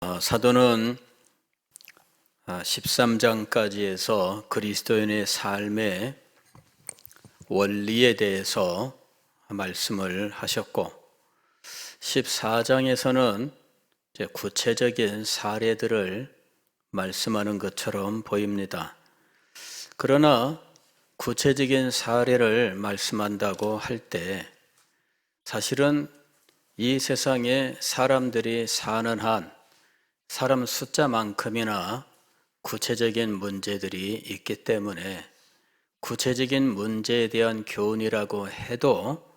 사도는 13장까지 해서 그리스도인의 삶의 원리에 대해서 말씀을 하셨고, 14장에서는 구체적인 사례들을 말씀하는 것처럼 보입니다. 그러나 구체적인 사례를 말씀한다고 할 때 사실은 이 세상에 사람들이 사는 한 사람 숫자만큼이나 구체적인 문제들이 있기 때문에 구체적인 문제에 대한 교훈이라고 해도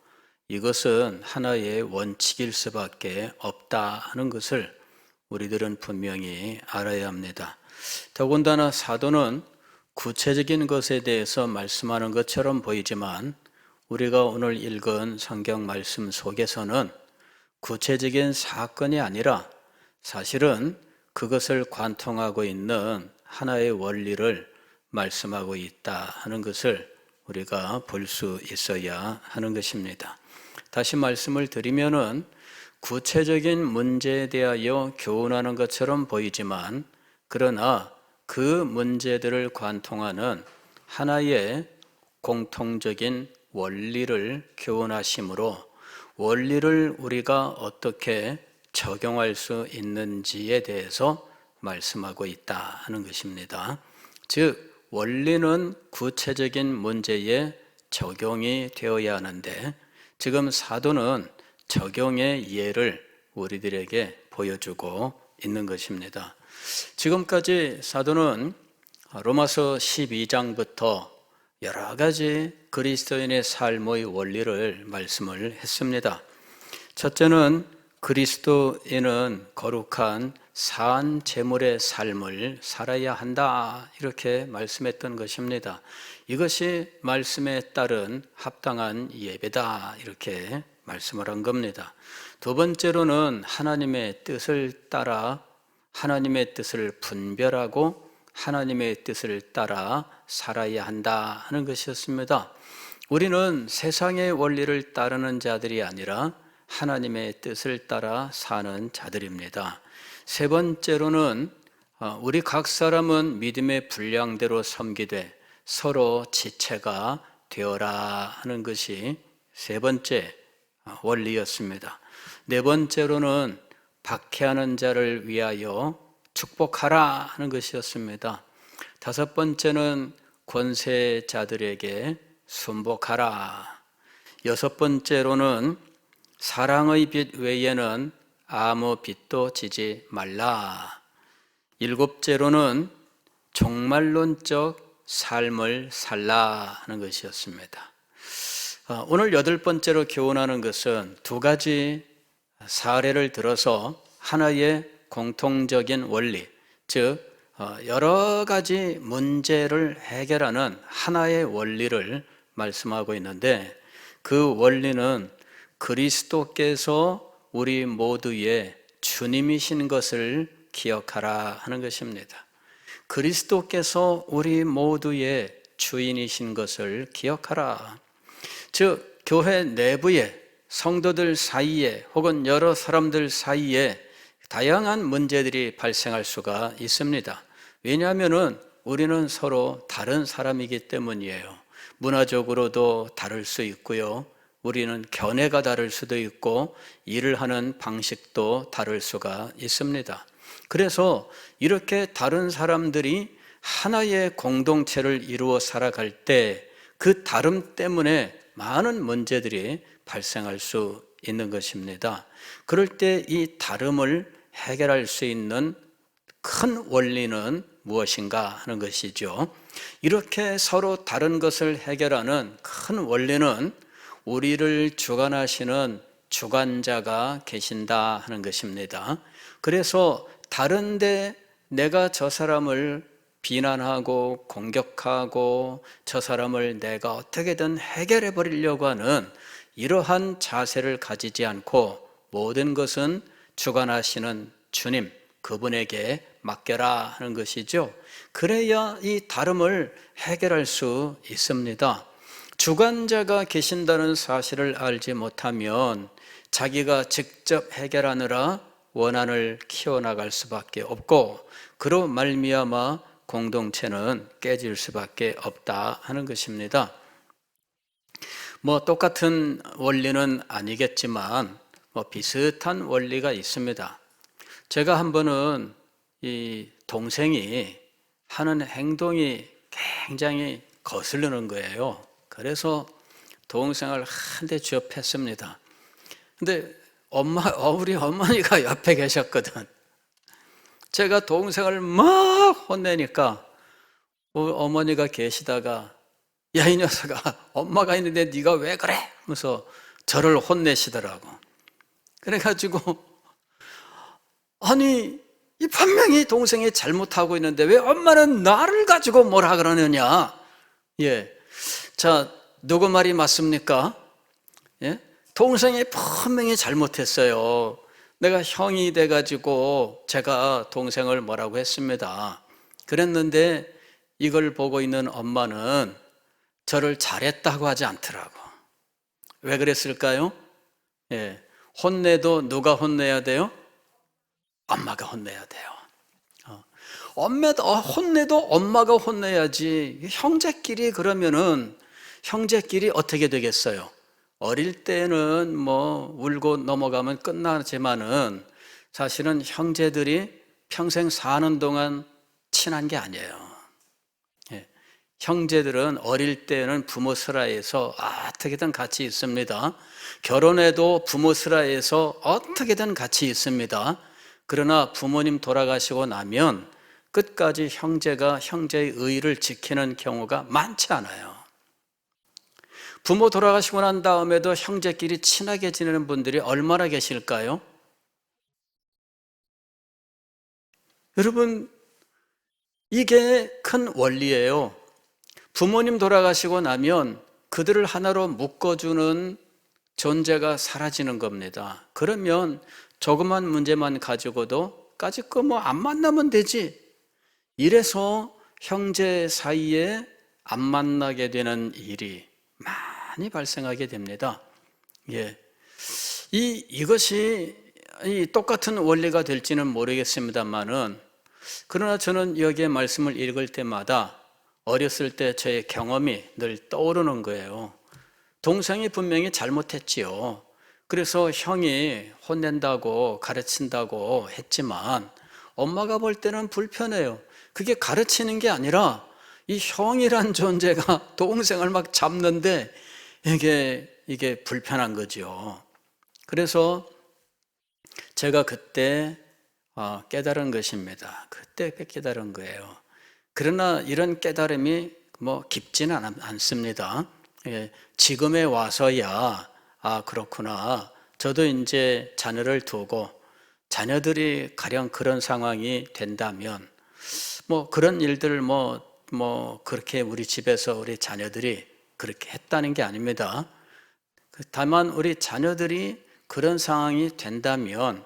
이것은 하나의 원칙일 수밖에 없다 하는 것을 우리들은 분명히 알아야 합니다. 더군다나 사도는 구체적인 것에 대해서 말씀하는 것처럼 보이지만 우리가 오늘 읽은 성경 말씀 속에서는 구체적인 사건이 아니라 사실은 그것을 관통하고 있는 하나의 원리를 말씀하고 있다 하는 것을 우리가 볼 수 있어야 하는 것입니다. 다시 말씀을 드리면은 구체적인 문제에 대하여 교훈하는 것처럼 보이지만 그러나 그 문제들을 관통하는 하나의 공통적인 원리를 교훈하심으로 원리를 우리가 어떻게 적용할 수 있는지에 대해서 말씀하고 있다 하는 것입니다. 즉, 원리는 구체적인 문제에 적용이 되어야 하는데 지금 사도는 적용의 예를 우리들에게 보여주고 있는 것입니다. 지금까지 사도는 로마서 12장부터 여러 가지 그리스도인의 삶의 원리를 말씀을 했습니다. 첫째는 그리스도인은 거룩한 산 제물의 삶을 살아야 한다 이렇게 말씀했던 것입니다. 이것이 말씀에 따른 합당한 예배다 이렇게 말씀을 한 겁니다. 두 번째로는 하나님의 뜻을 따라 하나님의 뜻을 분별하고 하나님의 뜻을 따라 살아야 한다 하는 것이었습니다. 우리는 세상의 원리를 따르는 자들이 아니라 하나님의 뜻을 따라 사는 자들입니다. 세 번째로는 우리 각 사람은 믿음의 분량대로 섬기되 서로 지체가 되어라 하는 것이 세 번째 원리였습니다. 네 번째로는 박해하는 자를 위하여 축복하라 하는 것이었습니다. 다섯 번째는 권세자들에게 순복하라. 여섯 번째로는 사랑의 빛 외에는 아무 빛도 지지 말라. 일곱째로는 종말론적 삶을 살라 하는 것이었습니다. 오늘 여덟 번째로 교훈하는 것은 두 가지 사례를 들어서 하나의 공통적인 원리, 즉 여러 가지 문제를 해결하는 하나의 원리를 말씀하고 있는데 그 원리는 그리스도께서 우리 모두의 주님이신 것을 기억하라 하는 것입니다. 그리스도께서 우리 모두의 주인이신 것을 기억하라. 즉 교회 내부에 성도들 사이에 혹은 여러 사람들 사이에 다양한 문제들이 발생할 수가 있습니다. 왜냐하면 우리는 서로 다른 사람이기 때문이에요. 문화적으로도 다를 수 있고요. 우리는 견해가 다를 수도 있고 일을 하는 방식도 다를 수가 있습니다. 그래서 이렇게 다른 사람들이 하나의 공동체를 이루어 살아갈 때 그 다름 때문에 많은 문제들이 발생할 수 있는 것입니다. 그럴 때 이 다름을 해결할 수 있는 큰 원리는 무엇인가 하는 것이죠. 이렇게 서로 다른 것을 해결하는 큰 원리는 우리를 주관하시는 주관자가 계신다 하는 것입니다. 그래서 다른데 내가 저 사람을 비난하고 공격하고 저 사람을 내가 어떻게든 해결해 버리려고 하는 이러한 자세를 가지지 않고 모든 것은 주관하시는 주님, 그분에게 맡겨라 하는 것이죠. 그래야 이 다름을 해결할 수 있습니다. 주관자가 계신다는 사실을 알지 못하면 자기가 직접 해결하느라 원한을 키워나갈 수밖에 없고, 그로 말미암아 공동체는 깨질 수밖에 없다 하는 것입니다. 뭐 똑같은 원리는 아니겠지만 비슷한 원리가 있습니다. 제가 한 번은 이 동생이 하는 행동이 굉장히 거슬리는 거예요. 그래서 동생을 한 대 쥐어팼습니다. 근데 우리 어머니가 옆에 계셨거든. 제가 동생을 막 혼내니까 어머니가 계시다가, 야, 이 녀석아, 엄마가 있는데 네가 왜 그래? 하면서 저를 혼내시더라고. 그래가지고, 아니, 이 분명히 동생이 잘못하고 있는데 왜 엄마는 나를 가지고 뭐라 그러느냐? 예. 자, 누구 말이 맞습니까? 예? 동생이 분명히 잘못했어요. 내가 형이 돼가지고 제가 동생을 뭐라고 했습니다. 그랬는데 이걸 보고 있는 엄마는 저를 잘했다고 하지 않더라고. 왜 그랬을까요? 예. 혼내도 누가 혼내야 돼요? 엄마가 혼내야 돼요. 혼내도 엄마가 혼내야지. 형제끼리 그러면은 형제끼리 어떻게 되겠어요? 어릴 때는 뭐 울고 넘어가면 끝나지만은 사실은 형제들이 평생 사는 동안 친한 게 아니에요. 예. 형제들은 어릴 때는 부모 슬하에서 어떻게든 같이 있습니다. 결혼해도 부모 슬하에서 어떻게든 같이 있습니다. 그러나 부모님 돌아가시고 나면 끝까지 형제가 형제의 의의를 지키는 경우가 많지 않아요. 부모 돌아가시고 난 다음에도 형제끼리 친하게 지내는 분들이 얼마나 계실까요? 여러분, 이게 큰 원리예요. 부모님 돌아가시고 나면 그들을 하나로 묶어주는 존재가 사라지는 겁니다. 그러면 조그만 문제만 가지고도 까짓 거 뭐 안 만나면 되지. 이래서 형제 사이에 안 만나게 되는 일이 많이 발생하게 됩니다. 예. 이것이 똑같은 원리가 될지는 모르겠습니다만은, 그러나 저는 여기에 말씀을 읽을 때마다 어렸을 때 저의 경험이 늘 떠오르는 거예요. 동생이 분명히 잘못했지요. 그래서 형이 혼낸다고 가르친다고 했지만 엄마가 볼 때는 불편해요. 그게 가르치는 게 아니라 이 형이란 존재가 동생을 막 잡는데 이게 불편한 거죠. 그래서 제가 그때 깨달은 것입니다. 그때 깨달은 거예요. 그러나 이런 깨달음이 뭐 깊지는 않습니다. 예, 지금에 와서야 그렇구나. 저도 이제 자녀를 두고 자녀들이 가령 그런 상황이 된다면 뭐 그런 일들을 그렇게 우리 집에서 우리 자녀들이 그렇게 했다는 게 아닙니다. 다만 우리 자녀들이 그런 상황이 된다면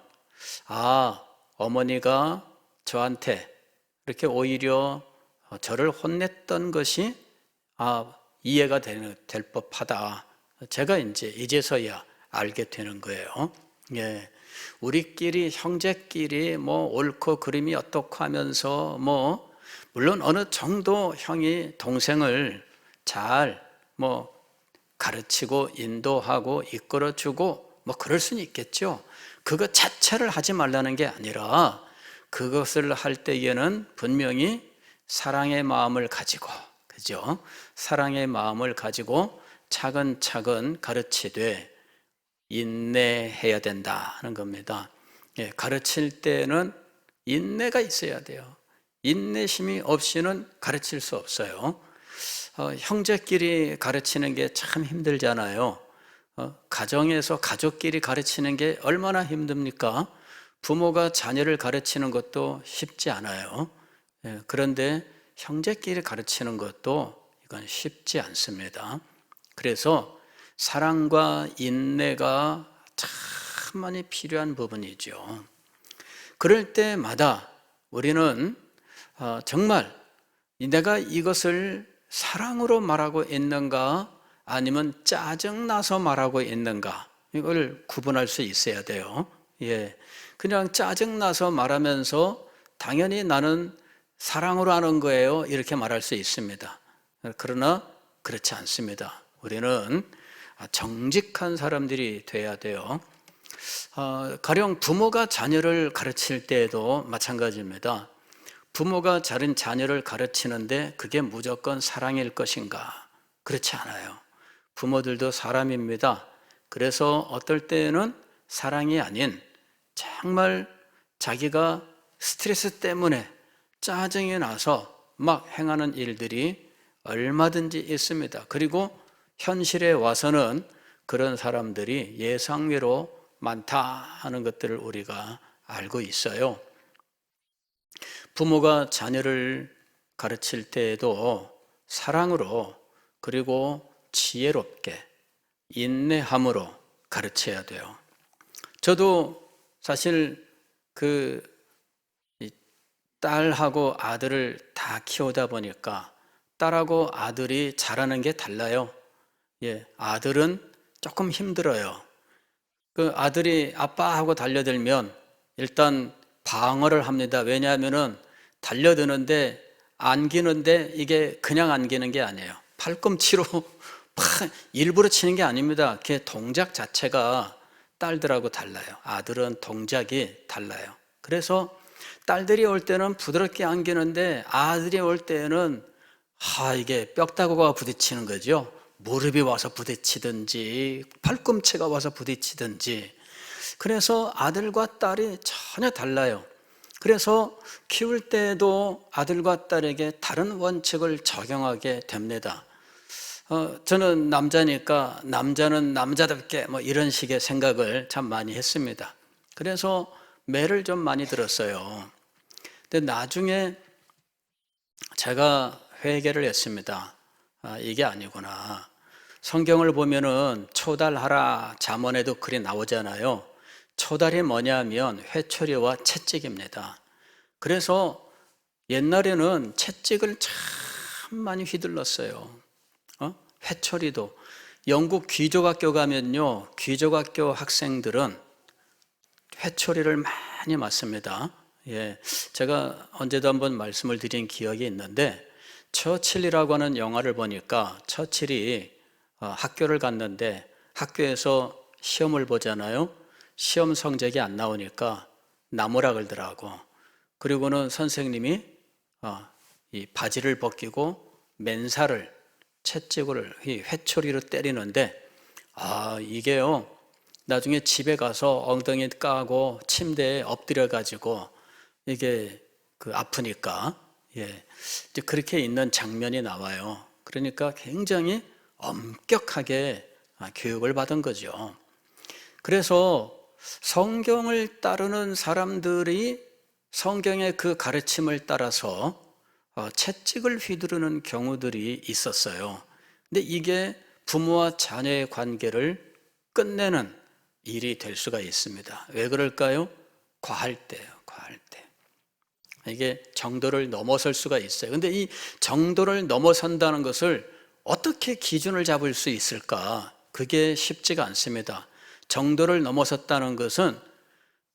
어머니가 저한테 이렇게 오히려 저를 혼냈던 것이 이해가 될 법하다. 제가 이제서야 알게 되는 거예요. 예. 우리끼리 형제끼리 옳고 그름이 어떻고 하면서 물론 어느 정도 형이 동생을 잘 가르치고 인도하고 이끌어주고 그럴 수는 있겠죠. 그것 자체를 하지 말라는 게 아니라 그것을 할 때에는 분명히 사랑의 마음을 가지고, 그죠? 사랑의 마음을 가지고 차근차근 가르치되 인내해야 된다는 겁니다. 예, 가르칠 때는 인내가 있어야 돼요. 인내심이 없이는 가르칠 수 없어요. 형제끼리 가르치는 게 참 힘들잖아요. 가정에서 가족끼리 가르치는 게 얼마나 힘듭니까? 부모가 자녀를 가르치는 것도 쉽지 않아요. 예, 그런데 형제끼리 가르치는 것도 이건 쉽지 않습니다. 그래서 사랑과 인내가 참 많이 필요한 부분이죠. 그럴 때마다 우리는 정말 내가 이것을 사랑으로 말하고 있는가 아니면 짜증나서 말하고 있는가, 이걸 구분할 수 있어야 돼요. 예, 그냥 짜증나서 말하면서 당연히 나는 사랑으로 하는 거예요, 이렇게 말할 수 있습니다. 그러나 그렇지 않습니다. 우리는 정직한 사람들이 돼야 돼요. 가령 부모가 자녀를 가르칠 때에도 마찬가지입니다. 부모가 다른 자녀를 가르치는데 그게 무조건 사랑일 것인가? 그렇지 않아요. 부모들도 사람입니다. 그래서 어떨 때는 사랑이 아닌 정말 자기가 스트레스 때문에 짜증이 나서 막 행하는 일들이 얼마든지 있습니다. 그리고 현실에 와서는 그런 사람들이 예상외로 많다 하는 것들을 우리가 알고 있어요. 부모가 자녀를 가르칠 때에도 사랑으로 그리고 지혜롭게 인내함으로 가르쳐야 돼요. 저도 사실 그 딸하고 아들을 다 키우다 보니까 딸하고 아들이 잘하는 게 달라요. 예, 아들은 조금 힘들어요. 그 아들이 아빠하고 달려들면 일단 방어를 합니다. 왜냐하면은 달려드는데 안기는데 이게 그냥 안기는 게 아니에요. 팔꿈치로 팍 일부러 치는 게 아닙니다. 그 동작 자체가 딸들하고 달라요. 아들은 동작이 달라요. 그래서 딸들이 올 때는 부드럽게 안기는데 아들이 올 때는 이게 뼈다구가 부딪히는 거죠. 무릎이 와서 부딪히든지 팔꿈치가 와서 부딪히든지. 그래서 아들과 딸이 전혀 달라요. 그래서 키울 때도 아들과 딸에게 다른 원칙을 적용하게 됩니다. 저는 남자니까 남자는 남자답게 뭐 이런 식의 생각을 참 많이 했습니다. 그래서 매를 좀 많이 들었어요. 근데 나중에 제가 회개를 했습니다. 이게 아니구나. 성경을 보면은 초달하라 잠언에도 글이 나오잖아요. 초달이 뭐냐면 회초리와 채찍입니다. 그래서 옛날에는 채찍을 참 많이 휘둘렀어요. 회초리도. 영국 귀족학교 가면요, 귀족학교 학생들은 회초리를 많이 맞습니다. 예, 제가 언제도 한번 말씀을 드린 기억이 있는데, 처칠이라고 하는 영화를 보니까 처칠이 학교를 갔는데 학교에서 시험을 보잖아요. 시험 성적이 안 나오니까 나무라 그러더라고. 그리고는 선생님이 이 바지를 벗기고 맨살을 채찍을 이 회초리로 때리는데 이게요, 나중에 집에 가서 엉덩이 까고 침대에 엎드려 가지고 이게 아프니까 이제 그렇게 있는 장면이 나와요. 그러니까 굉장히 엄격하게 교육을 받은 거죠. 그래서 성경을 따르는 사람들이 성경의 그 가르침을 따라서 채찍을 휘두르는 경우들이 있었어요. 근데 이게 부모와 자녀의 관계를 끝내는 일이 될 수가 있습니다. 왜 그럴까요? 과할 때예요, 과할 때. 이게 정도를 넘어설 수가 있어요. 근데 이 정도를 넘어선다는 것을 어떻게 기준을 잡을 수 있을까? 그게 쉽지가 않습니다. 정도를 넘어섰다는 것은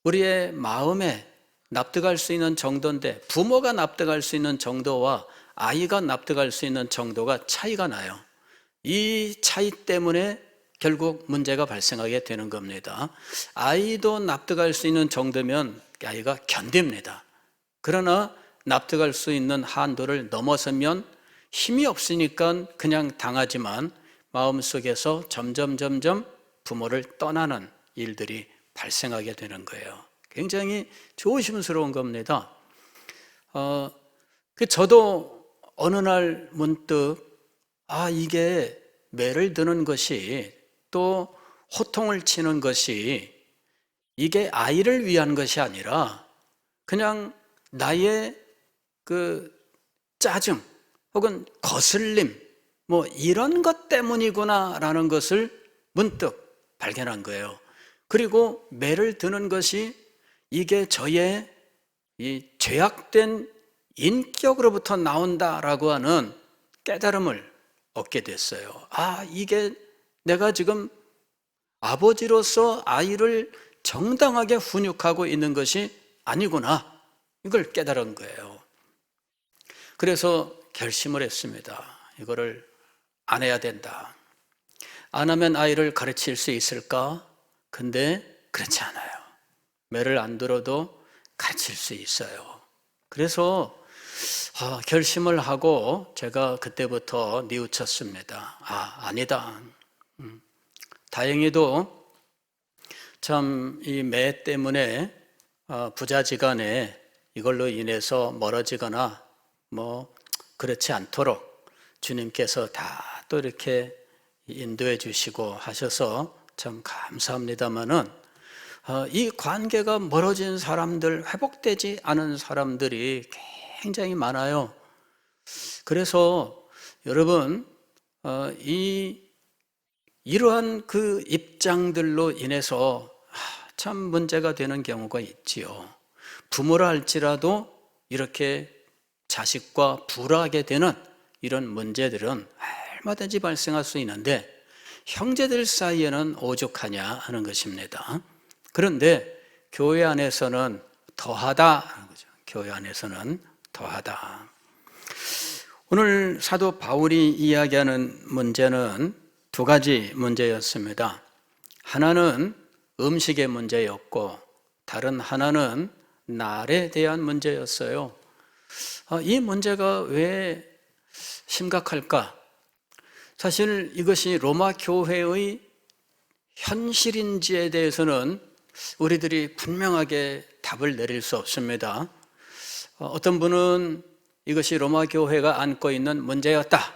우리의 마음에 납득할 수 있는 정도인데, 부모가 납득할 수 있는 정도와 아이가 납득할 수 있는 정도가 차이가 나요. 이 차이 때문에 결국 문제가 발생하게 되는 겁니다. 아이도 납득할 수 있는 정도면 아이가 견딥니다. 그러나 납득할 수 있는 한도를 넘어서면 힘이 없으니까 그냥 당하지만 마음속에서 점점 부모를 떠나는 일들이 발생하게 되는 거예요. 굉장히 조심스러운 겁니다. 저도 어느 날 문득 이게 매를 드는 것이, 또 호통을 치는 것이 이게 아이를 위한 것이 아니라 그냥 나의 짜증 혹은 거슬림 뭐 이런 것 때문이구나라는 것을 문득 발견한 거예요. 그리고 매를 드는 것이 이게 저의 이 죄악된 인격으로부터 나온다라고 하는 깨달음을 얻게 됐어요. 이게 내가 지금 아버지로서 아이를 정당하게 훈육하고 있는 것이 아니구나, 이걸 깨달은 거예요. 그래서 결심을 했습니다. 이거를 안 해야 된다. 안 하면 아이를 가르칠 수 있을까? 근데 그렇지 않아요. 매를 안 들어도 가르칠 수 있어요. 그래서 결심을 하고 제가 그때부터 뉘우쳤습니다. 아니다. 다행히도 참 이 매 때문에 부자지간에 이걸로 인해서 멀어지거나 뭐 그렇지 않도록 주님께서 다 또 이렇게 인도해 주시고 하셔서 참 감사합니다마는 이 관계가 멀어진 사람들, 회복되지 않은 사람들이 굉장히 많아요. 그래서 여러분 이러한 그 입장들로 인해서 참 문제가 되는 경우가 있지요. 부모라 할지라도 이렇게 자식과 불화하게 되는 이런 문제들은 얼마든지 발생할 수 있는데 형제들 사이에는 오죽하냐 하는 것입니다. 그런데 교회 안에서는 더하다. 교회 안에서는 더하다. 오늘 사도 바울이 이야기하는 문제는 두 가지 문제였습니다. 하나는 음식의 문제였고 다른 하나는 날에 대한 문제였어요. 이 문제가 왜 심각할까? 사실 이것이 로마 교회의 현실인지에 대해서는 우리들이 분명하게 답을 내릴 수 없습니다. 어떤 분은 이것이 로마 교회가 안고 있는 문제였다,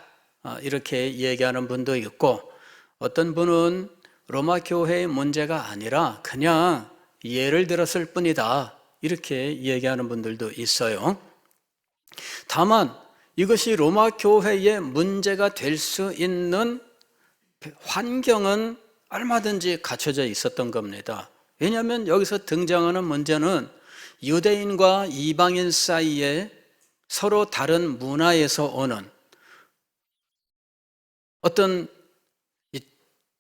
이렇게 얘기하는 분도 있고, 어떤 분은 로마 교회의 문제가 아니라 그냥 예를 들었을 뿐이다, 이렇게 얘기하는 분들도 있어요. 다만 이것이 로마 교회의 문제가 될 수 있는 환경은 얼마든지 갖춰져 있었던 겁니다. 왜냐하면 여기서 등장하는 문제는 유대인과 이방인 사이에 서로 다른 문화에서 오는 어떤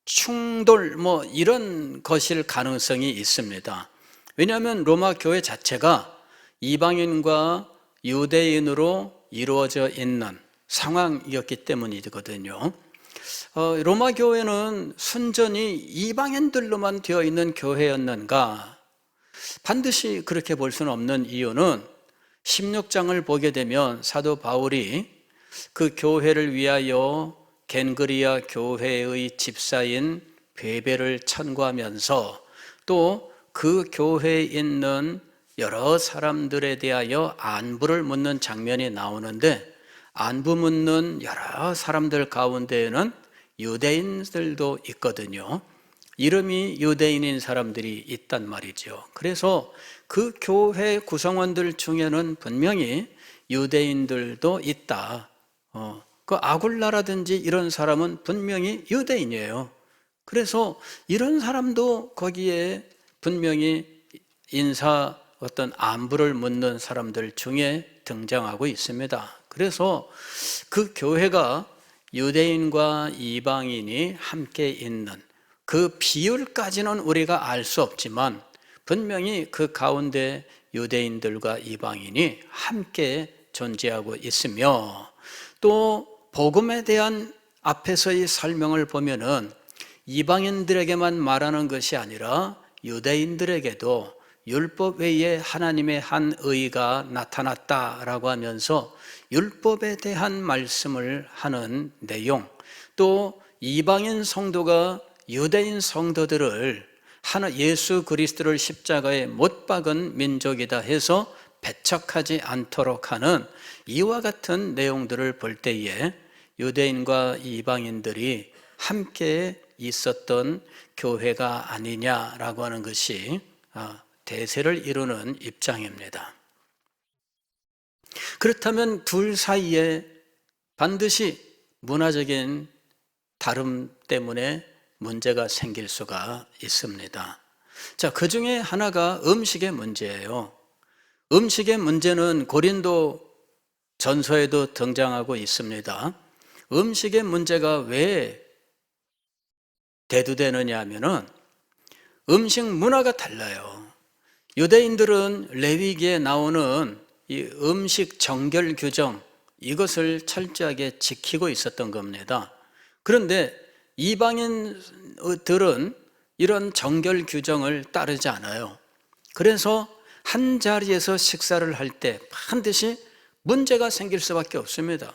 충돌 이런 것일 가능성이 있습니다. 왜냐하면 로마 교회 자체가 이방인과 유대인으로 이루어져 있는 상황이었기 때문이거든요. 로마 교회는 순전히 이방인들로만 되어 있는 교회였는가? 반드시 그렇게 볼 수는 없는 이유는 16장을 보게 되면 사도 바울이 그 교회를 위하여 겐그리아 교회의 집사인 베베를 천구하면서 또 그 교회에 있는 여러 사람들에 대하여 안부를 묻는 장면이 나오는데, 안부 묻는 여러 사람들 가운데에는 유대인들도 있거든요. 이름이 유대인인 사람들이 있단 말이죠. 그래서 그 교회 구성원들 중에는 분명히 유대인들도 있다. 그 아굴라라든지 이런 사람은 분명히 유대인이에요. 그래서 이런 사람도 거기에 분명히 인사 어떤 안부를 묻는 사람들 중에 등장하고 있습니다. 그래서 그 교회가 유대인과 이방인이 함께 있는 그 비율까지는 우리가 알 수 없지만 분명히 그 가운데 유대인들과 이방인이 함께 존재하고 있으며, 또 복음에 대한 앞에서의 설명을 보면은 이방인들에게만 말하는 것이 아니라 유대인들에게도 율법 외에 하나님의 한 의가 나타났다라고 하면서 율법에 대한 말씀을 하는 내용, 또 이방인 성도가 유대인 성도들을 예수 그리스도를 십자가에 못 박은 민족이다 해서 배척하지 않도록 하는 이와 같은 내용들을 볼 때에 유대인과 이방인들이 함께 있었던 교회가 아니냐라고 하는 것이 대세를 이루는 입장입니다. 그렇다면 둘 사이에 반드시 문화적인 다름 때문에 문제가 생길 수가 있습니다. 자, 그 중에 하나가 음식의 문제예요. 음식의 문제는 고린도 전서에도 등장하고 있습니다. 음식의 문제가 왜 대두되느냐 하면은 음식 문화가 달라요. 유대인들은 레위기에 나오는 이 음식 정결 규정, 이것을 철저하게 지키고 있었던 겁니다. 그런데 이방인들은 이런 정결 규정을 따르지 않아요. 그래서 한 자리에서 식사를 할 때 반드시 문제가 생길 수밖에 없습니다.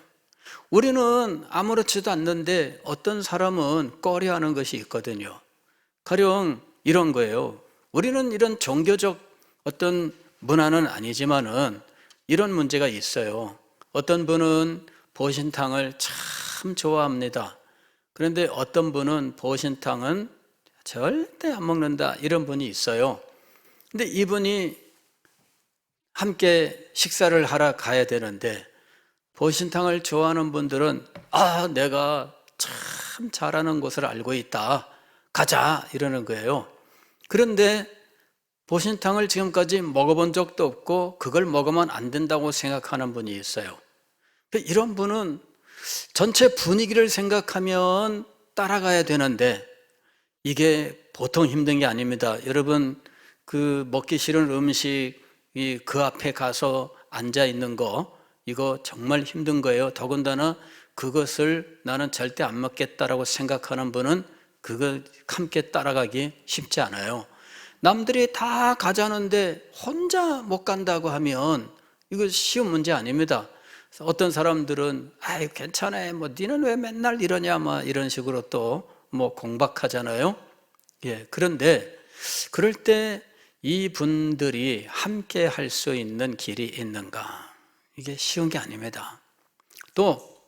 우리는 아무렇지도 않는데 어떤 사람은 꺼려하는 것이 있거든요. 가령 이런 거예요. 우리는 이런 종교적 어떤 문화는 아니지만은 이런 문제가 있어요. 어떤 분은 보신탕을 참 좋아합니다. 그런데 어떤 분은 보신탕은 절대 안 먹는다, 이런 분이 있어요. 근데 이분이 함께 식사를 하러 가야 되는데 보신탕을 좋아하는 분들은 내가 참 잘하는 곳을 알고 있다, 가자, 이러는 거예요. 그런데 보신탕을 지금까지 먹어본 적도 없고 그걸 먹으면 안 된다고 생각하는 분이 있어요. 이런 분은 전체 분위기를 생각하면 따라가야 되는데 이게 보통 힘든 게 아닙니다. 여러분, 그 먹기 싫은 음식이 그 앞에 가서 앉아 있는 거, 이거 정말 힘든 거예요. 더군다나 그것을 나는 절대 안 먹겠다라고 생각하는 분은 그거 함께 따라가기 쉽지 않아요. 남들이 다 가자는데 혼자 못 간다고 하면 이거 쉬운 문제 아닙니다. 어떤 사람들은 괜찮아, 뭐 니는 왜 맨날 이러냐, 막 이런 식으로 또 뭐 공박하잖아요. 그런데 그럴 때 이분들이 함께 할 수 있는 길이 있는가? 이게 쉬운 게 아닙니다. 또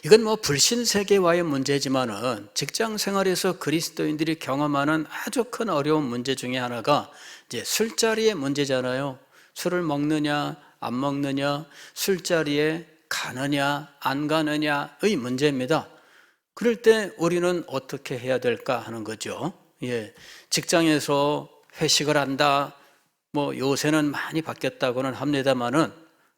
이건 뭐 불신 세계와의 문제지만은 직장 생활에서 그리스도인들이 경험하는 아주 큰 어려운 문제 중에 하나가 이제 술자리의 문제잖아요. 술을 먹느냐 안 먹느냐, 술자리에 가느냐 안 가느냐의 문제입니다. 그럴 때 우리는 어떻게 해야 될까 하는 거죠. 직장에서 회식을 한다, 뭐 요새는 많이 바뀌었다고는 합니다만은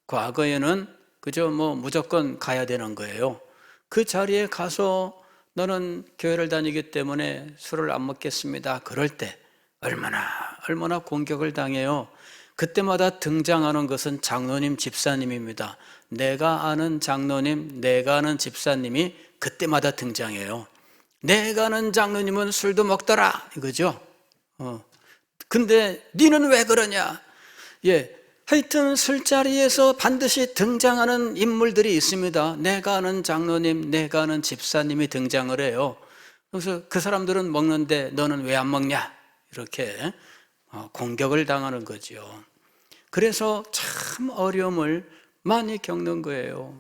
과거에는 그저 뭐 무조건 가야 되는 거예요. 그 자리에 가서 너는 교회를 다니기 때문에 술을 안 먹겠습니다, 그럴 때 얼마나 공격을 당해요. 그때마다 등장하는 것은 장로님, 집사님입니다. 내가 아는 장로님, 내가 아는 집사님이 그때마다 등장해요. 내가 아는 장로님은 술도 먹더라, 이거죠. 근데 니는 왜 그러냐? 하여튼 술자리에서 반드시 등장하는 인물들이 있습니다. 내가 아는 장로님, 내가 아는 집사님이 등장을 해요. 그래서 그 사람들은 먹는데 너는 왜 안 먹냐? 이렇게 공격을 당하는 거죠. 그래서 참 어려움을 많이 겪는 거예요.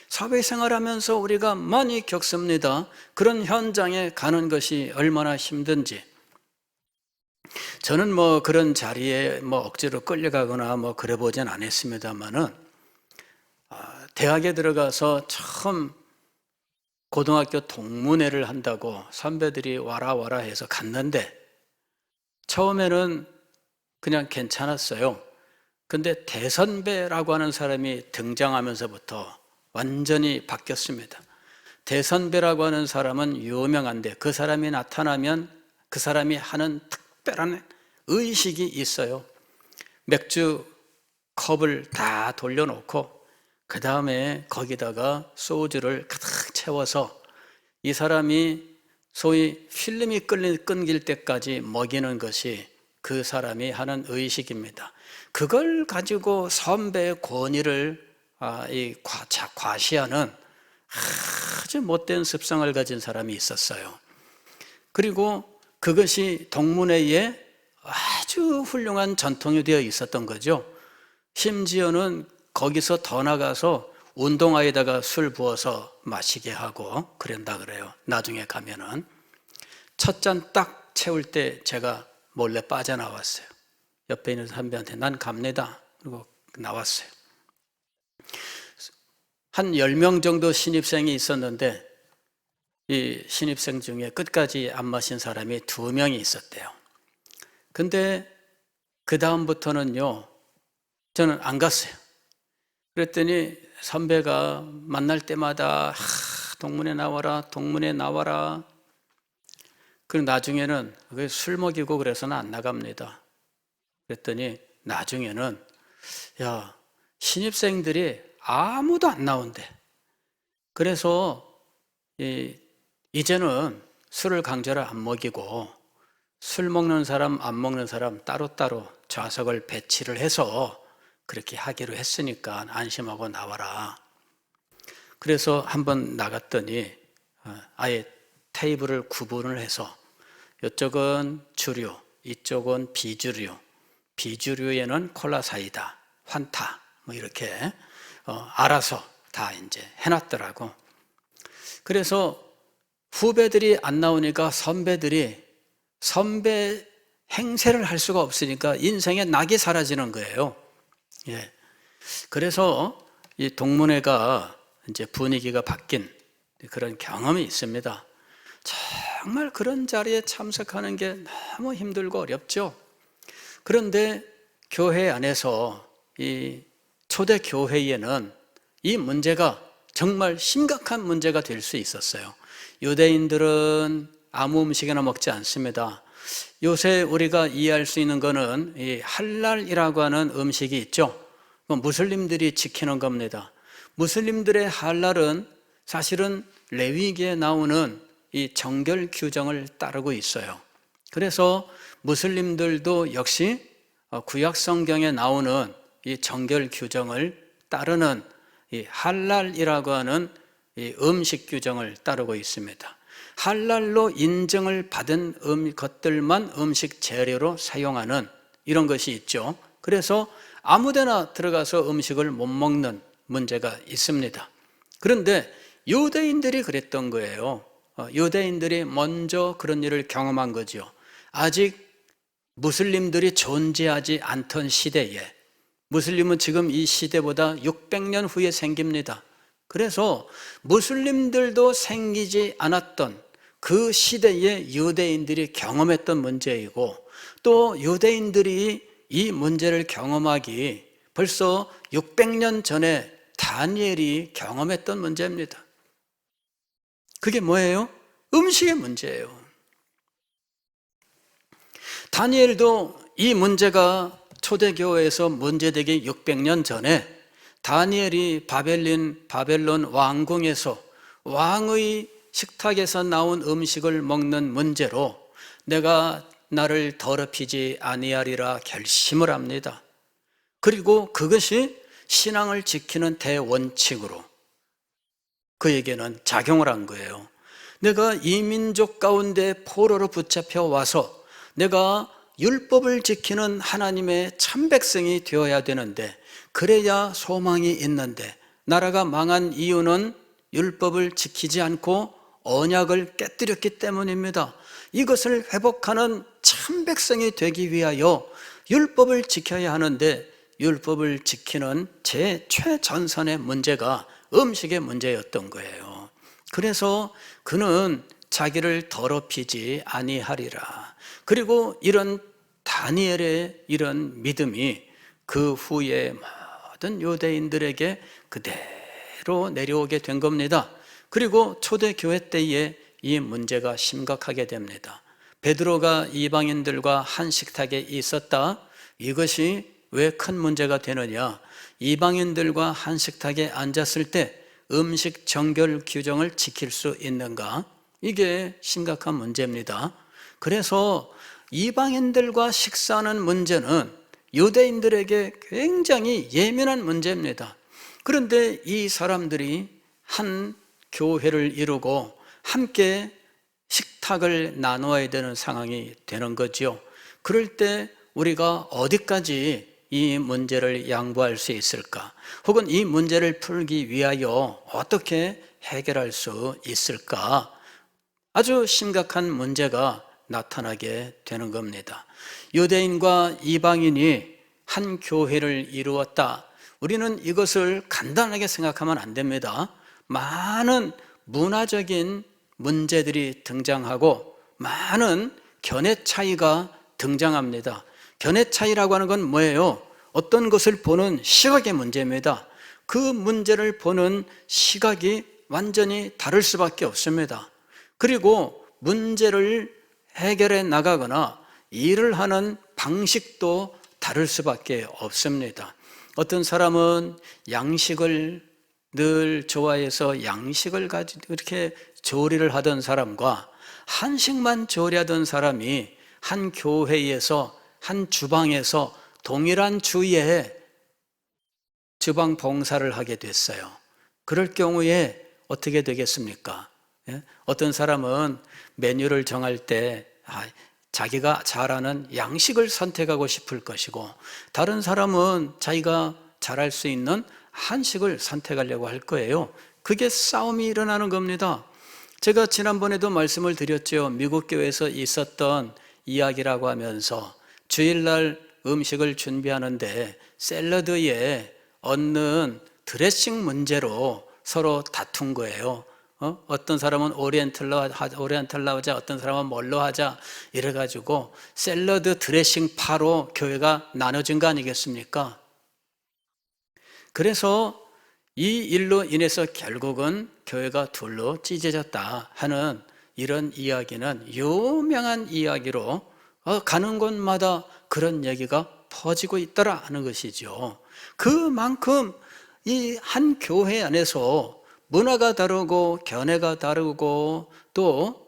사회생활하면서 우리가 많이 겪습니다. 그런 현장에 가는 것이 얼마나 힘든지. 저는 뭐 그런 자리에 뭐 억지로 끌려가거나 뭐 그래 보진 않았습니다만은 대학에 들어가서 처음 고등학교 동문회를 한다고 선배들이 와라 해서 갔는데 처음에는 그냥 괜찮았어요. 근데 대선배라고 하는 사람이 등장하면서부터 완전히 바뀌었습니다. 대선배라고 하는 사람은 유명한데 그 사람이 나타나면 그 사람이 하는 특별한 의식이 있어요. 맥주 컵을 다 돌려놓고 그 다음에 거기다가 소주를 가득 채워서 이 사람이 소위 필름이 끊길 때까지 먹이는 것이 그 사람이 하는 의식입니다. 그걸 가지고 선배의 권위를 과시하는 아주 못된 습성을 가진 사람이 있었어요. 그리고 그것이 동문회에 아주 훌륭한 전통이 되어 있었던 거죠. 심지어는 거기서 더 나가서 운동화에다가 술 부어서 마시게 하고 그런다 그래요. 나중에 가면은 첫 잔 딱 채울 때 제가 몰래 빠져나왔어요. 옆에 있는 선배한테 난 갑니다. 그리고 나왔어요. 한 10명 정도 신입생이 있었는데 이 신입생 중에 끝까지 안 마신 사람이 2명이 있었대요. 근데 그 다음부터는요, 저는 안 갔어요. 그랬더니 선배가 만날 때마다 동문회 나와라, 동문회 나와라. 그리고 나중에는 술 먹이고 그래서는 안 나갑니다. 그랬더니 나중에는 야, 신입생들이 아무도 안 나온대. 그래서 이제는 술을 강제로 안 먹이고 술 먹는 사람 안 먹는 사람 따로따로 좌석을 배치를 해서 그렇게 하기로 했으니까 안심하고 나와라. 그래서 한번 나갔더니 아예 테이블을 구분을 해서 이쪽은 주류, 이쪽은 비주류, 비주류에는 콜라 사이다, 환타 뭐 이렇게 알아서 다 이제 해놨더라고. 그래서 후배들이 안 나오니까 선배들이 선배 행세를 할 수가 없으니까 인생의 낙이 사라지는 거예요. 예. 그래서 이 동문회가 이제 분위기가 바뀐 그런 경험이 있습니다. 정말 그런 자리에 참석하는 게 너무 힘들고 어렵죠. 그런데 교회 안에서 이 초대 교회에는 이 문제가 정말 심각한 문제가 될 수 있었어요. 유대인들은 아무 음식이나 먹지 않습니다. 요새 우리가 이해할 수 있는 거는 이 할랄이라고 하는 음식이 있죠. 무슬림들이 지키는 겁니다. 무슬림들의 할랄은 사실은 레위기에 나오는 이 정결 규정을 따르고 있어요. 그래서 무슬림들도 역시 구약 성경에 나오는 이 정결 규정을 따르는 이 할랄이라고 하는 이 음식 규정을 따르고 있습니다. 할랄로 인정을 받은 것들만 음식 재료로 사용하는 이런 것이 있죠. 그래서 아무데나 들어가서 음식을 못 먹는 문제가 있습니다. 그런데 유대인들이 그랬던 거예요. 유대인들이 먼저 그런 일을 경험한 거죠. 아직 무슬림들이 존재하지 않던 시대에, 무슬림은 지금 이 시대보다 600년 후에 생깁니다. 그래서 무슬림들도 생기지 않았던 그 시대에 유대인들이 경험했던 문제이고, 또 유대인들이 이 문제를 경험하기 벌써 600년 전에 다니엘이 경험했던 문제입니다. 그게 뭐예요? 음식의 문제예요. 다니엘도 이 문제가 초대교회에서 문제되기 600년 전에 다니엘이 바벨론 왕궁에서 왕의 식탁에서 나온 음식을 먹는 문제로 내가 나를 더럽히지 아니하리라 결심을 합니다. 그리고 그것이 신앙을 지키는 대원칙으로 그에게는 작용을 한 거예요. 내가 이 민족 가운데 포로로 붙잡혀 와서 내가 율법을 지키는 하나님의 참 백성이 되어야 되는데, 그래야 소망이 있는데 나라가 망한 이유는 율법을 지키지 않고 언약을 깨뜨렸기 때문입니다. 이것을 회복하는 참 백성이 되기 위하여 율법을 지켜야 하는데, 율법을 지키는 제 최전선의 문제가 음식의 문제였던 거예요. 그래서 그는 자기를 더럽히지 아니하리라. 그리고 이런 다니엘의 이런 믿음이 그 후에 모든 유대인들에게 그대로 내려오게 된 겁니다. 그리고 초대교회 때에 이 문제가 심각하게 됩니다. 베드로가 이방인들과 한 식탁에 있었다. 이것이 왜 큰 문제가 되느냐? 이방인들과 한 식탁에 앉았을 때 음식 정결 규정을 지킬 수 있는가? 이게 심각한 문제입니다. 그래서 이방인들과 식사하는 문제는 유대인들에게 굉장히 예민한 문제입니다. 그런데 이 사람들이 한 교회를 이루고 함께 식탁을 나누어야 되는 상황이 되는 거죠. 그럴 때 우리가 어디까지 이 문제를 양보할 수 있을까? 혹은 이 문제를 풀기 위하여 어떻게 해결할 수 있을까? 아주 심각한 문제가 나타나게 되는 겁니다. 유대인과 이방인이 한 교회를 이루었다. 우리는 이것을 간단하게 생각하면 안 됩니다. 많은 문화적인 문제들이 등장하고 많은 견해 차이가 등장합니다. 견해 차이라고 하는 건 뭐예요? 어떤 것을 보는 시각의 문제입니다. 그 문제를 보는 시각이 완전히 다를 수밖에 없습니다. 그리고 문제를 해결해 나가거나 일을 하는 방식도 다를 수밖에 없습니다. 어떤 사람은 양식을 늘 좋아해서 양식을 가지고 이렇게 조리를 하던 사람과 한식만 조리하던 사람이 한 교회에서 한 주방에서 동일한 주의에 주방 봉사를 하게 됐어요. 그럴 경우에 어떻게 되겠습니까? 예? 어떤 사람은 메뉴를 정할 때 자기가 잘하는 양식을 선택하고 싶을 것이고, 다른 사람은 자기가 잘할 수 있는 한식을 선택하려고 할 거예요. 그게 싸움이 일어나는 겁니다. 제가 지난번에도 말씀을 드렸죠. 미국 교회에서 있었던 이야기라고 하면서 주일날 음식을 준비하는데 샐러드에 얹는 드레싱 문제로 서로 다툰 거예요. 어떤 사람은 오리엔탈로 하자, 어떤 사람은 뭘로 하자, 이래가지고 샐러드 드레싱 파로 교회가 나눠진 거 아니겠습니까? 그래서 이 일로 인해서 결국은 교회가 둘로 찢어졌다 하는 이런 이야기는 유명한 이야기로 가는 곳마다 그런 얘기가 퍼지고 있더라 하는 것이죠. 그만큼 이 한 교회 안에서 문화가 다르고 견해가 다르고 또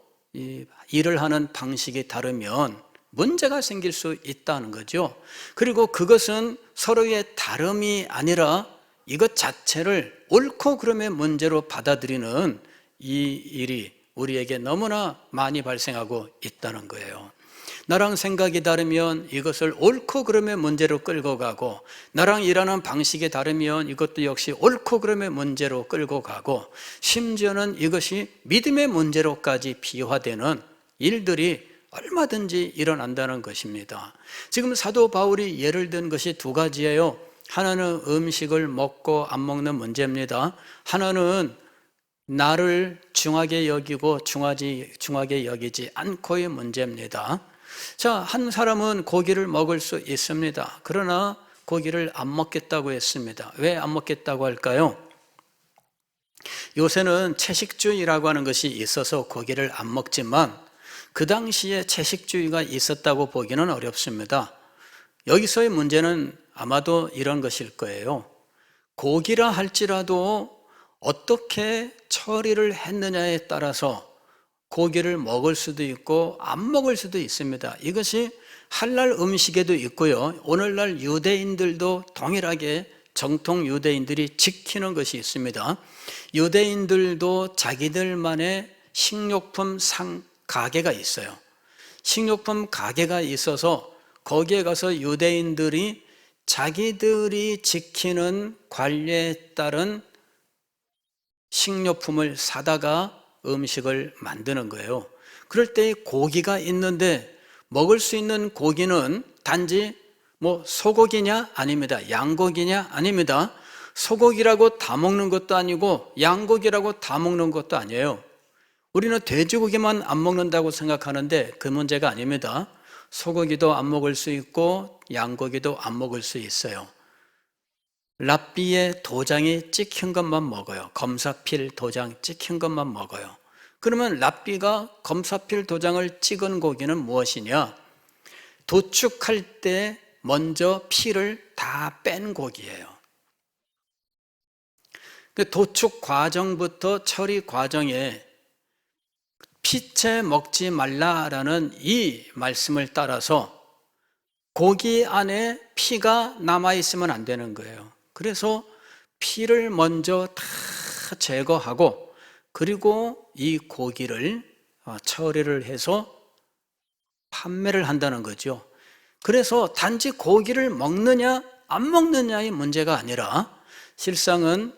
일을 하는 방식이 다르면 문제가 생길 수 있다는 거죠. 그리고 그것은 서로의 다름이 아니라 이것 자체를 옳고 그름의 문제로 받아들이는 이 일이 우리에게 너무나 많이 발생하고 있다는 거예요. 나랑 생각이 다르면 이것을 옳고 그름의 문제로 끌고 가고, 나랑 일하는 방식이 다르면 이것도 역시 옳고 그름의 문제로 끌고 가고, 심지어는 이것이 믿음의 문제로까지 비화되는 일들이 얼마든지 일어난다는 것입니다. 지금 사도 바울이 예를 든 것이 두 가지예요. 하나는 음식을 먹고 안 먹는 문제입니다. 하나는 나를 중하게 여기고 중하게 여기지 않고의 문제입니다. 자, 한 사람은 고기를 먹을 수 있습니다. 그러나 고기를 안 먹겠다고 했습니다. 왜 안 먹겠다고 할까요? 요새는 채식주의라고 하는 것이 있어서 고기를 안 먹지만 그 당시에 채식주의가 있었다고 보기는 어렵습니다. 여기서의 문제는 아마도 이런 것일 거예요. 고기라 할지라도 어떻게 처리를 했느냐에 따라서 고기를 먹을 수도 있고 안 먹을 수도 있습니다. 이것이 할랄 음식에도 있고요. 오늘날 유대인들도 동일하게 정통 유대인들이 지키는 것이 있습니다. 유대인들도 자기들만의 식료품 가게가 있어요. 식료품 가게가 있어서 거기에 가서 유대인들이 자기들이 지키는 관례에 따른 식료품을 사다가 음식을 만드는 거예요. 그럴 때 고기가 있는데 먹을 수 있는 고기는 단지 소고기냐? 아닙니다. 양고기냐? 아닙니다. 소고기라고 다 먹는 것도 아니고 양고기라고 다 먹는 것도 아니에요. 우리는 돼지고기만 안 먹는다고 생각하는데 그 문제가 아닙니다. 소고기도 안 먹을 수 있고 양고기도 안 먹을 수 있어요. 랍비의 도장이 찍힌 것만 먹어요. 검사필 도장 찍힌 것만 먹어요. 그러면 랍비가 검사필 도장을 찍은 고기는 무엇이냐? 도축할 때 먼저 피를 다 뺀 고기예요. 도축 과정부터 처리 과정에 피채 먹지 말라라는 이 말씀을 따라서 고기 안에 피가 남아있으면 안 되는 거예요. 그래서 피를 먼저 다 제거하고 그리고 이 고기를 처리를 해서 판매를 한다는 거죠. 그래서 단지 고기를 먹느냐 안 먹느냐의 문제가 아니라 실상은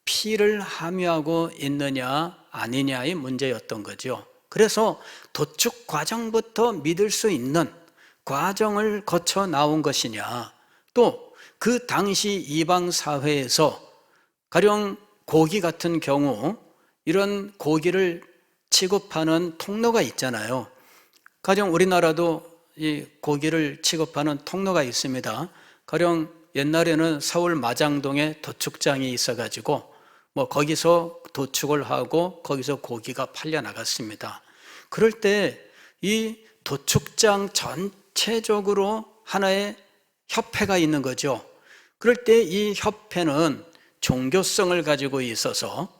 피를 함유하고 있느냐 아니냐의 문제였던 거죠. 그래서 도축 과정부터 믿을 수 있는 과정을 거쳐 나온 것이냐, 또 그 당시 이방 사회에서 가령 고기 같은 경우 이런 고기를 취급하는 통로가 있잖아요. 가령 우리나라도 이 고기를 취급하는 통로가 있습니다. 가령 옛날에는 서울 마장동에 도축장이 있어가지고 거기서 도축을 하고 거기서 고기가 팔려 나갔습니다. 그럴 때 이 도축장 전체적으로 하나의 협회가 있는 거죠. 그럴 때 이 협회는 종교성을 가지고 있어서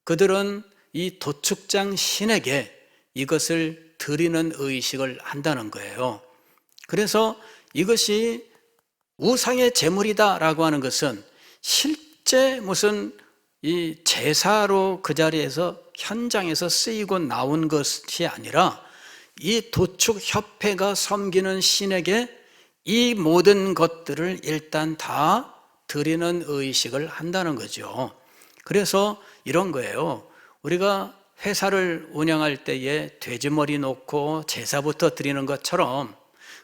그들은 이 도축장 신에게 이것을 드리는 의식을 한다는 거예요. 그래서 이것이 우상의 제물이다라고 하는 것은 실제 무슨 이 제사로 그 자리에서 현장에서 쓰이고 나온 것이 아니라 이 도축협회가 섬기는 신에게 이 모든 것들을 일단 다 드리는 의식을 한다는 거죠. 그래서 이런 거예요. 우리가 회사를 운영할 때에 돼지머리 놓고 제사부터 드리는 것처럼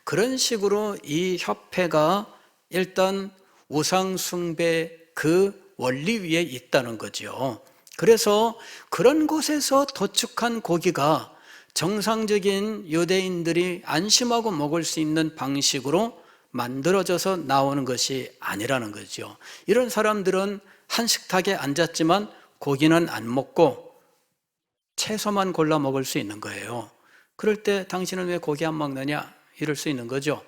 그런 식으로 이 협회가 일단 우상숭배 그 원리 위에 있다는 거죠. 그래서 그런 곳에서 도축한 고기가 정상적인 유대인들이 안심하고 먹을 수 있는 방식으로 만들어져서 나오는 것이 아니라는 거죠. 이런 사람들은 한식탁에 앉았지만 고기는 안 먹고 채소만 골라 먹을 수 있는 거예요. 그럴 때 당신은 왜 고기 안 먹느냐? 이럴 수 있는 거죠.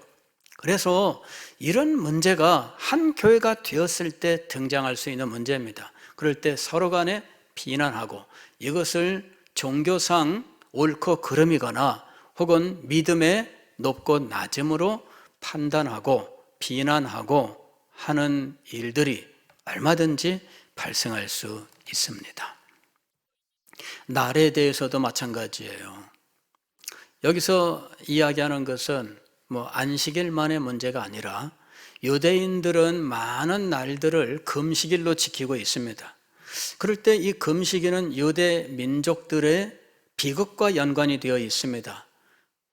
그래서 이런 문제가 한 교회가 되었을 때 등장할 수 있는 문제입니다. 그럴 때 서로 간에 비난하고 이것을 종교상 옳고 그름이거나 혹은 믿음의 높고 낮음으로 판단하고 비난하고 하는 일들이 얼마든지 발생할 수 있습니다. 날에 대해서도 마찬가지예요. 여기서 이야기하는 것은 안식일만의 문제가 아니라 유대인들은 많은 날들을 금식일로 지키고 있습니다. 그럴 때 이 금식일은 유대 민족들의 비극과 연관이 되어 있습니다.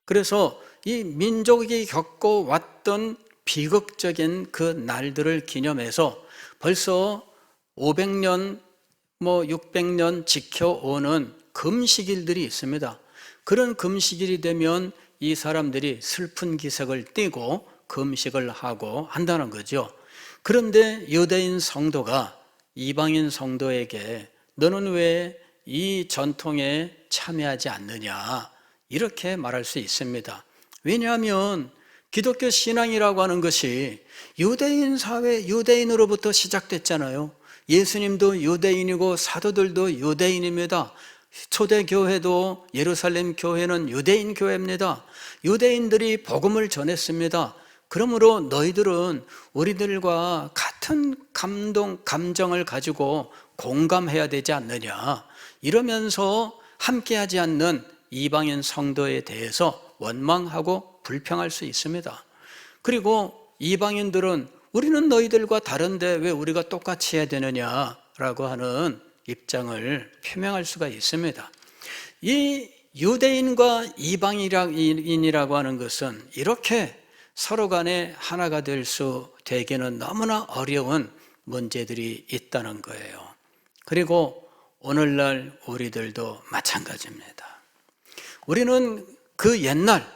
그래서 이 민족이 겪어왔던 비극적인 그 날들을 기념해서 벌써 500년, 600년 지켜오는 금식일들이 있습니다. 그런 금식일이 되면 이 사람들이 슬픈 기색을 띠고 금식을 하고 한다는 거죠. 그런데 유대인 성도가 이방인 성도에게 너는 왜 이 전통에 참여하지 않느냐 이렇게 말할 수 있습니다. 왜냐하면 기독교 신앙이라고 하는 것이 유대인 사회, 유대인으로부터 시작됐잖아요. 예수님도 유대인이고 사도들도 유대인입니다. 초대교회도 예루살렘 교회는 유대인 교회입니다. 유대인들이 복음을 전했습니다. 그러므로 너희들은 우리들과 같은 감정을 가지고 공감해야 되지 않느냐. 이러면서 함께하지 않는 이방인 성도에 대해서 원망하고 불평할 수 있습니다. 그리고 이방인들은 우리는 너희들과 다른데 왜 우리가 똑같이 해야 되느냐라고 하는 입장을 표명할 수가 있습니다. 이 유대인과 이방인이라고 하는 것은 이렇게 서로 간에 하나가 될 수 되기는 너무나 어려운 문제들이 있다는 거예요. 그리고 오늘날 우리들도 마찬가지입니다. 우리는 그 옛날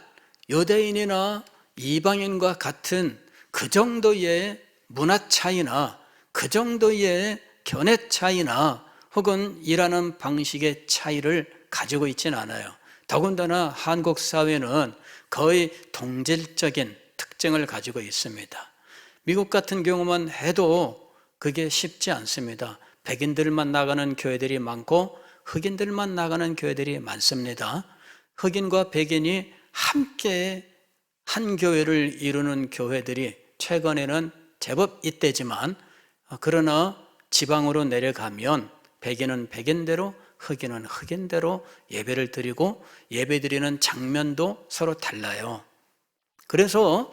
유대인이나 이방인과 같은 그 정도의 문화 차이나 그 정도의 견해 차이나 혹은 일하는 방식의 차이를 가지고 있지는 않아요. 더군다나 한국 사회는 거의 동질적인 특징을 가지고 있습니다. 미국 같은 경우만 해도 그게 쉽지 않습니다. 백인들만 나가는 교회들이 많고 흑인들만 나가는 교회들이 많습니다. 흑인과 백인이 함께 한 교회를 이루는 교회들이 최근에는 제법 있대지만 그러나 지방으로 내려가면 백인은 백인대로 흑인은 흑인대로 예배를 드리고 예배 드리는 장면도 서로 달라요. 그래서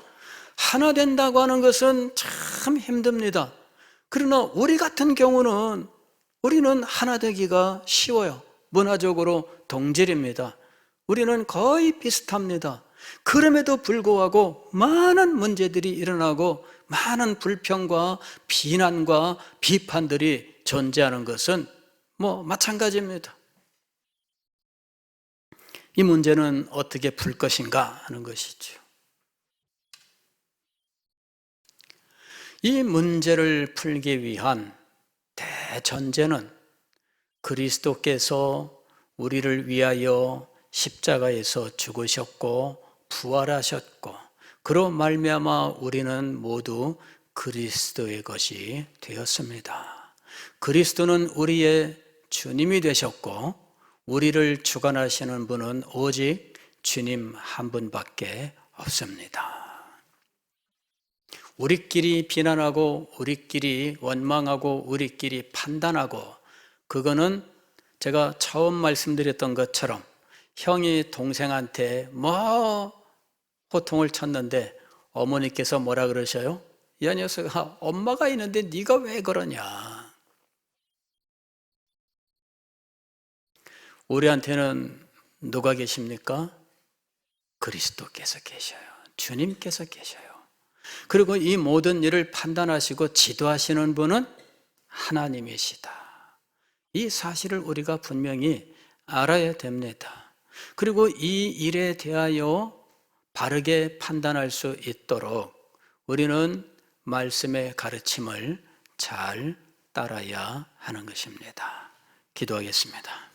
하나 된다고 하는 것은 참 힘듭니다. 그러나 우리 같은 경우는 우리는 하나 되기가 쉬워요. 문화적으로 동질입니다. 우리는 거의 비슷합니다. 그럼에도 불구하고 많은 문제들이 일어나고 많은 불평과 비난과 비판들이 존재하는 것은 마찬가지입니다. 이 문제는 어떻게 풀 것인가 하는 것이죠. 이 문제를 풀기 위한 대전제는 그리스도께서 우리를 위하여 십자가에서 죽으셨고 부활하셨고 그로 말미암아 우리는 모두 그리스도의 것이 되었습니다. 그리스도는 우리의 주님이 되셨고 우리를 주관하시는 분은 오직 주님 한 분밖에 없습니다. 우리끼리 비난하고 우리끼리 원망하고 우리끼리 판단하고 그거는 제가 처음 말씀드렸던 것처럼 형이 동생한테 호통을 쳤는데 어머니께서 뭐라 그러셔요? 야 녀석아, 엄마가 있는데 네가 왜 그러냐? 우리한테는 누가 계십니까? 그리스도께서 계셔요. 주님께서 계셔요. 그리고 이 모든 일을 판단하시고 지도하시는 분은 하나님이시다. 이 사실을 우리가 분명히 알아야 됩니다. 그리고 이 일에 대하여 바르게 판단할 수 있도록 우리는 말씀의 가르침을 잘 따라야 하는 것입니다. 기도하겠습니다.